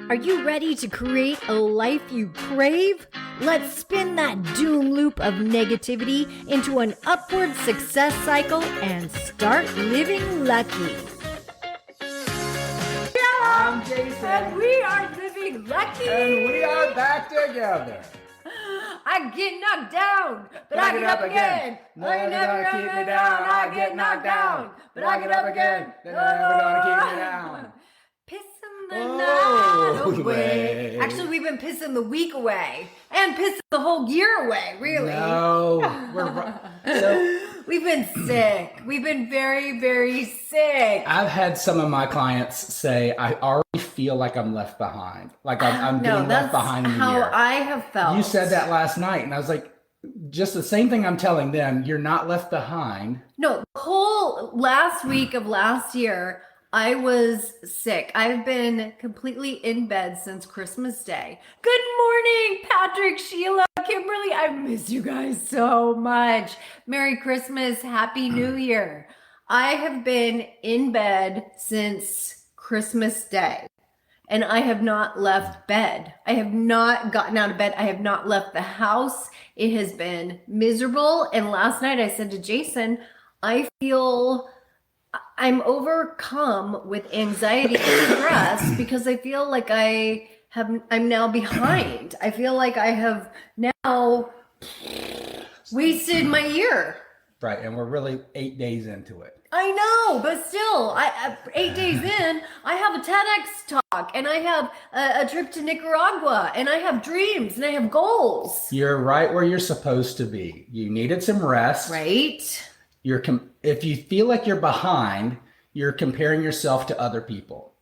Are you ready to create a life you crave? Let's spin that doom loop of negativity into an upward success cycle and start living lucky. I'm Jason. And we are living lucky. And we are back together. I get knocked down, but I get up again. Never gonna keep me down. I get knocked down, but I get up again. They're never gonna keep me down. Pissing the night away. away. Actually, we've been pissing the week away and pissing the whole year away, really. No, We've been sick. We've been very, very sick. I've had some of my clients say, I already feel like I'm left behind. Like I'm being left behind in the how year. I have felt. You said that last night, and I was like, just the same thing I'm telling them. You're not left behind. No, the whole last week of last year, I was sick. I've been completely in bed since Christmas Day. Good morning, Patrick, Sheila, Kimberly. I miss you guys so much. Merry Christmas. Happy New Year. I have been in bed since Christmas Day, and I have not left bed. I have not gotten out of bed. I have not left the house. It has been miserable. And last night I said to Jason, I'm overcome with anxiety and stress because I feel like I'm now behind. I feel like I have now wasted my year. Right, and we're really 8 days into it. I know, but still, 8 days in, I have a TEDx talk, and I have a trip to Nicaragua, and I have dreams, and I have goals. You're right where you're supposed to be. You needed some rest. Right? If you feel like you're behind, you're comparing yourself to other people.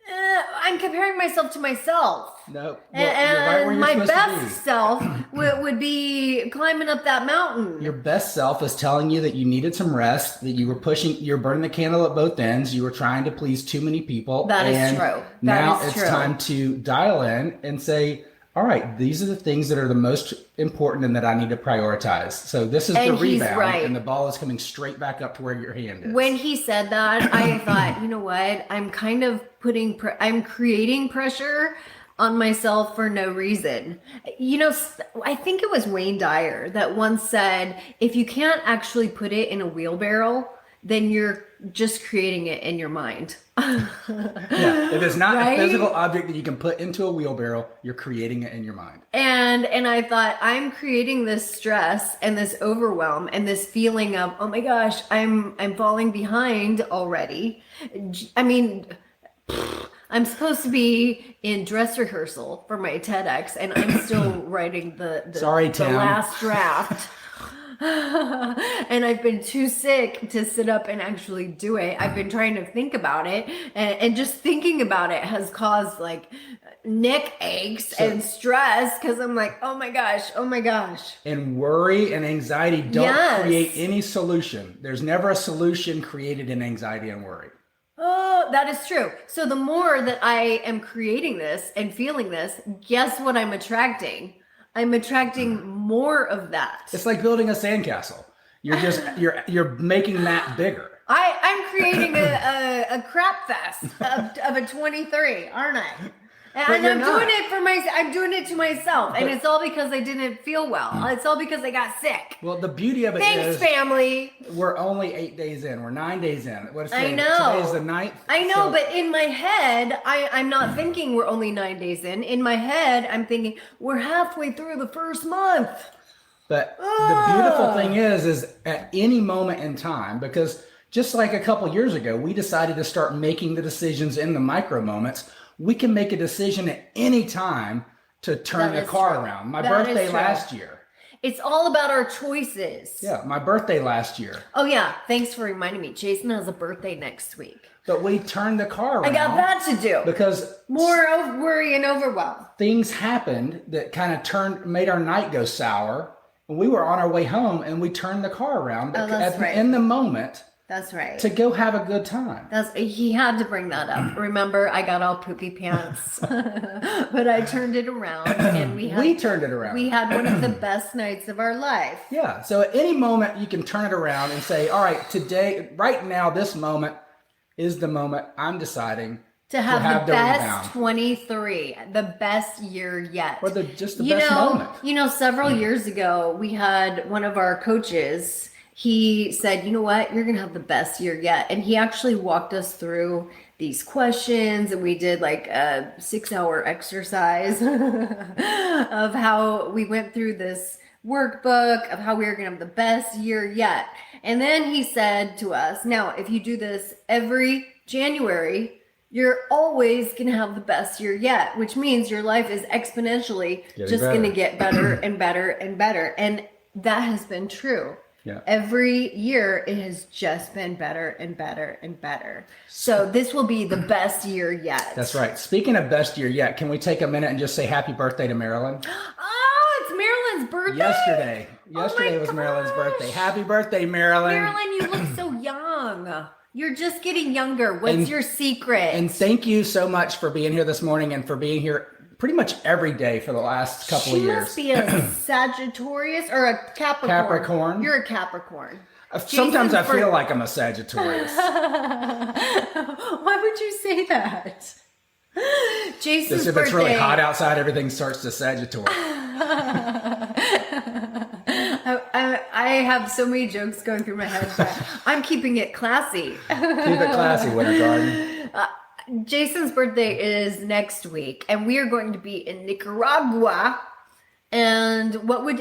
I'm comparing myself to myself. No, And you're right where you're my supposed to be. best self would be climbing up that mountain. Your best self is telling you that you needed some rest, that you're burning the candle at both ends. You were trying to please too many people. That is and true. Now it's time to dial in and say, all right, these are the things that are the most important and that I need to prioritize. So this is the rebound, right. And the ball is coming straight back up to where your hand is. When he said that, I thought, you know what? I'm kind of I'm creating pressure on myself for no reason. You know, I think it was Wayne Dyer that once said, if you can't actually put it in a wheelbarrow, then you're just creating it in your mind. Yeah, if it's not a physical object that you can put into a wheelbarrow, you're creating it in your mind. And I thought, I'm creating this stress and this overwhelm and this feeling of, oh my gosh, I'm falling behind already. I mean, I'm supposed to be in dress rehearsal for my TEDx, and I'm still writing the last draft. And I've been too sick to sit up and actually do it. I've been trying to think about it, and just thinking about it has caused like neck aches and stress because I'm like, oh my gosh. And worry and anxiety don't create any solution. There's never a solution created in anxiety and worry. Oh, that is true. So the more that I am creating this and feeling this, guess what I'm attracting? I'm attracting more of that. It's like building a sandcastle. You're just you're making that bigger. I'm creating a crap fest of a 23, aren't I? And I'm doing it to myself, and it's all because I didn't feel well. It's all because I got sick. Well, the beauty of it is, family. We're only 8 days in. We're 9 days in. I know. Today's the 9th. I know, but in my head, I'm not thinking we're only 9 days in. In my head, I'm thinking we're halfway through the first month. But the beautiful thing is at any moment in time, because just like a couple years ago, we decided to start making the decisions in the micro moments. We can make a decision at any time to turn the car around. My birthday last year. It's all about our choices. Yeah, my birthday last year. Oh yeah, thanks for reminding me. Jason has a birthday next week. But we turned the car around. I got that to do. Because more worry and overwhelm. Things happened that kind of made our night go sour. And we were on our way home and we turned the car around. In the moment. That's right. To go have a good time. He had to bring that up. Remember, I got all poopy pants, but I turned it around, and we turned it around. We had one of the best nights of our life. Yeah. So at any moment, you can turn it around and say, all right, today, right now, this moment is the moment I'm deciding To have the the best rebound. 23, the best year yet. Or just the best moment. Several years ago, we had one of our coaches. He said, you know what, you're going to have the best year yet. And he actually walked us through these questions, and we did like a 6-hour exercise of how we went through this workbook of how we were going to have the best year yet. And then he said to us, now, if you do this every January, you're always going to have the best year yet, which means your life is exponentially just going to get better and better and better. And that has been true. Yeah. Every year it has just been better and better and better. So this will be the best year yet. That's right. Speaking of best year yet, can we take a minute and just say happy birthday to Marilyn? Oh, it's Marilyn's birthday. Yesterday was Marilyn's birthday. Happy birthday, Marilyn. Marilyn, you look so young. You're just getting younger. What's your secret? And thank you so much for being here this morning and for being here pretty much every day for the last couple of years. She must be a Sagittarius or a Capricorn. Capricorn. You're a Capricorn. Sometimes I feel like I'm a Sagittarius. Why would you say that? Jason's If it's really hot outside, everything starts to Sagittarius. I have so many jokes going through my head, but I'm keeping it classy. Keep it classy, Winter Garden. Jason's birthday is next week, and we are going to be in Nicaragua. And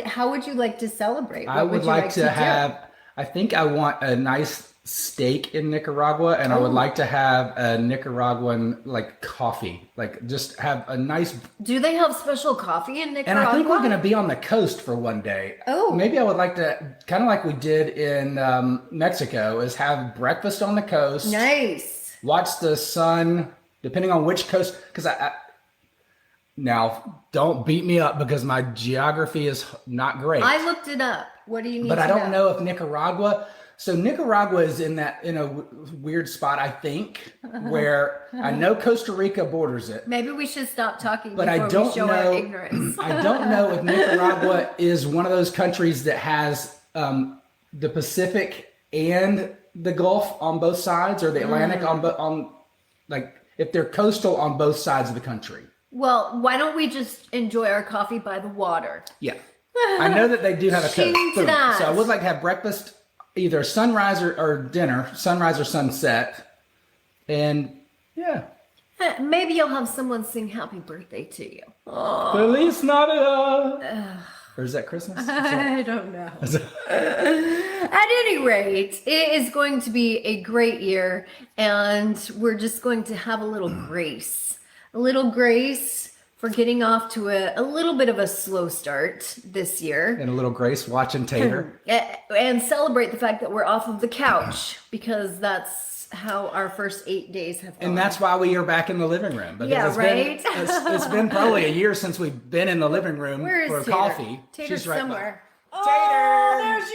how would you like to celebrate? I would like to have, I think I want a nice steak in Nicaragua, and I would like to have a Nicaraguan coffee, just have a nice. Do they have special coffee in Nicaragua? And I think we're going to be on the coast for one day. Oh, maybe I would like to, kind of like we did in Mexico, is have breakfast on the coast. Nice. Watch the sun, depending on which coast, because now don't beat me up because my geography is not great. I looked it up. What do you need? But I don't know if Nicaragua. So Nicaragua is in a weird spot, I think, where I know Costa Rica borders it. Maybe we should stop talking but before I don't we show know, our ignorance. I don't know if Nicaragua is one of those countries that has the Pacific and the Gulf on both sides, or the Atlantic on if they're coastal on both sides of the country. Well, why don't we just enjoy our coffee by the water? Yeah. I know that they do have a coast. To that. So I would like to have breakfast, either sunrise or dinner, sunrise or sunset. And yeah. Maybe you'll have someone sing happy birthday to you. Oh. Feliz Navidad. Or is that Christmas? I don't know. At any rate, it is going to be a great year, and we're just going to have a little grace. A little grace for getting off to a little bit of a slow start this year. And a little grace watching Tater. And celebrate the fact that we're off of the couch, because that's how our first 8 days have gone. And that's why we are back in the living room. Because Yeah, right? It's been probably a year since we've been in the living room for Tater? coffee. Tater's She's right somewhere. by. Oh, there she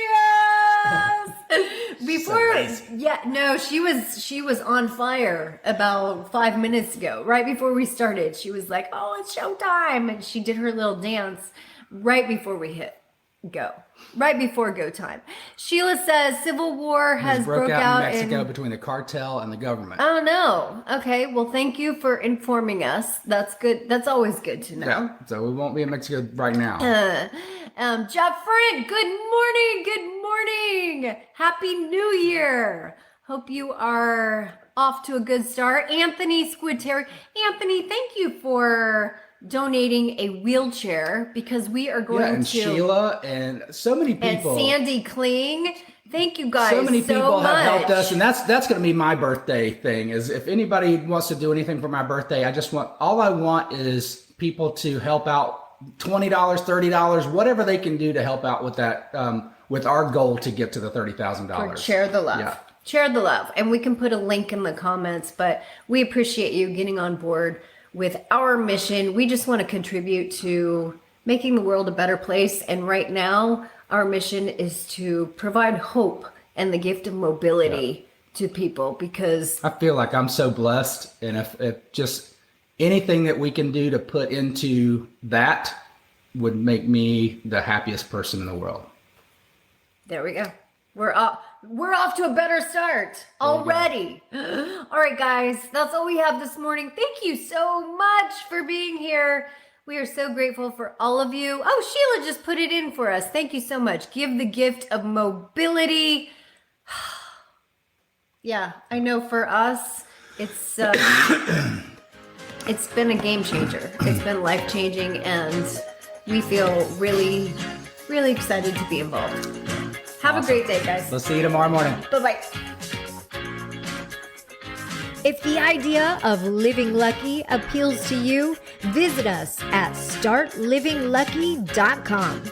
is! Before, lazy. she was on fire about 5 minutes ago. Right before we started, she was like, "Oh, it's showtime!" And she did her little dance right before we hit go. Right before go time. Sheila says civil war has broke out in Mexico between the cartel and the government. Oh no. Okay. Well, thank you for informing us. That's good. That's always good to know. Yeah. So we won't be in Mexico right now. Jeff Friend, good morning. Good morning. Happy New Year. Hope you are off to a good start. Anthony Squidterry. Anthony, thank you for donating a wheelchair, because we are going and to Sheila and so many people. And Sandy Kling. Thank you guys so many people much. have helped us, and that's going to be my birthday thing. Is if anybody wants to do anything for my birthday, all I want is people to help out. $20, $30, whatever they can do to help out with that, with our goal to get to the $30,000. Share the love. Yeah. Share the love. And we can put a link in the comments, but we appreciate you getting on board with our mission. We just want to contribute to making the world a better place. And right now, our mission is to provide hope and the gift of mobility to people, because I feel like I'm so blessed. And if just anything that we can do to put into that would make me the happiest person in the world. There we go. We're all we're off to a better start already. All right, guys, that's all we have this morning. Thank you so much for being here. We are so grateful for all of you. Oh, Sheila just put it in for us. Thank you so much. Give the gift of mobility. Yeah, I know for us, it's been a game changer. It's been life changing, and we feel really, really excited to be involved. Have a great day, guys. Let's see you tomorrow morning. Bye-bye. If the idea of living lucky appeals to you, visit us at startlivinglucky.com.